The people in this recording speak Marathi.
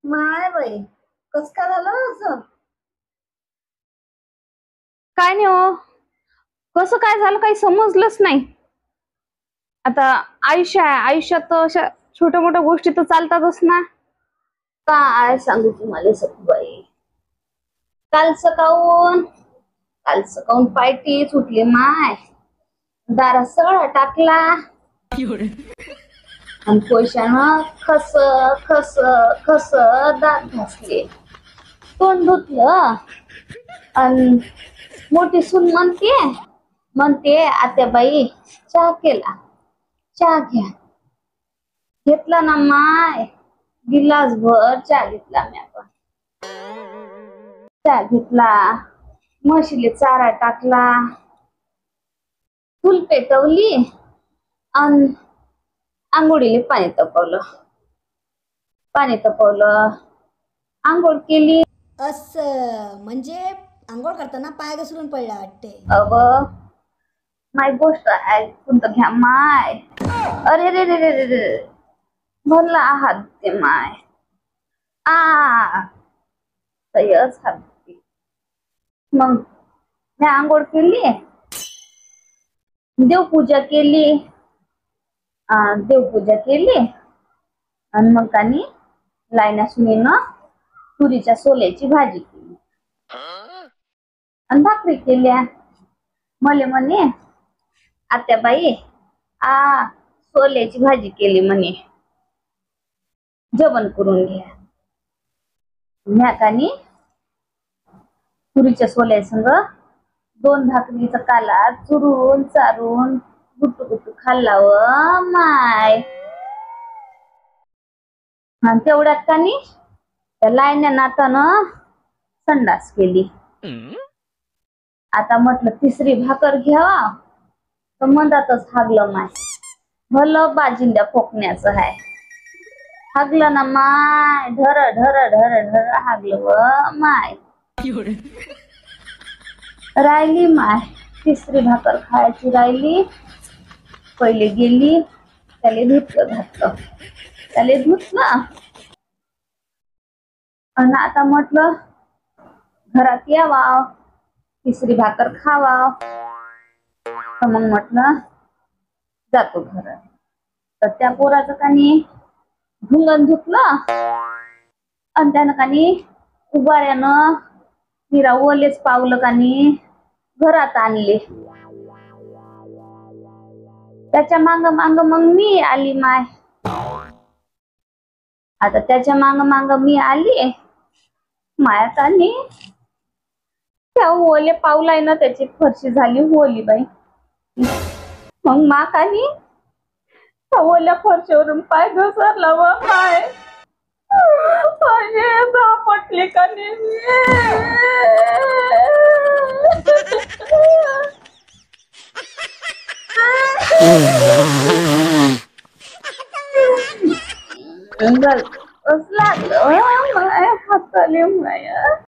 माय बाई, कस काय झालं असं? काय नाही हो. कसं काय झालं काही समजलंच नाही. आता आयुष्य आहे, आयुष्यात तर अशा छोट्या मोठ्या गोष्टी तर चालतातच ना. काय सांगू तुम्हाला सखूबाई. काल सकाळून काल सकाळून पायटी सुटली माय. दारात सगळा टाकला आणि पैशानं खस खस खस दात घासले, तोंड धुतलं. आणि मोठी सून म्हणते म्हणते आत्याबाई चहा केला, चहा घ्या. घेतला ना माय, गिलास भर चहा घेतला मी. आपण चहा घेतला, म्हशीले चारा टाकला, चूल पेटवली आणि आंघोळीले पाणी तपवलं, आंघोळ केली. असं म्हणजे आंघोळ करताना पाय घसरून पडला वाटते. अव माय गोष्ट ऐकून तर घ्या माय. अरे रे रे रे रे रे, भरला हात ते माय. आ सयच हात ते. मग मी आंघोळ केली, देवपूजा केली आणि मग त्यांनी लाईना सुनीनं तुरीच्या सोल्याची भाजी केली आणि भाकरी केल्या. मले म्हणे आत्याबाई सोल्याची भाजी केली म्हणे, जेवण करून घ्या. म्याकानी तुरीच्या सोल्या संग 2 भाकरीचा काला चुरून चारून गुट्टू गुट्टू खाल्ला व माय. आणि तेवढ्यात कानी त्या लाईन्या नातानं संडास केली. आता म्हटलं तिसरी भाकर घ्यावा, तर मंदातच हागलं माय. भलं बाजिंद्या फोकण्याचं आहे. हागलं ना माय, ढर ढर ढर ढर हागलं व माय. राहिली माय, तिसरी भाकर खायची राहिली. पहिले गेली, त्याले धुतलं आणि आता म्हटलं घरात यावा, तिसरी भाकर खावा. तर मग म्हटलं जातो घरात. तर त्या पोराचं कानी धुंगण धुतलं आणि त्यानं कानी उबाळ्यानं तिरा ओलेच पावलं कानी घरात आणले. त्याच्या मांग मांग मग मी आली माय. आता त्याच्या मांग मांग मी आली माया कानी त्या ओले पावलाय ना, त्याची फरशी झाली ओली बाई. मग मा कानी त्या ओल्या फरशीवरून पाय घसरला व माय. पटली कानी लागलं माय हाताले माया.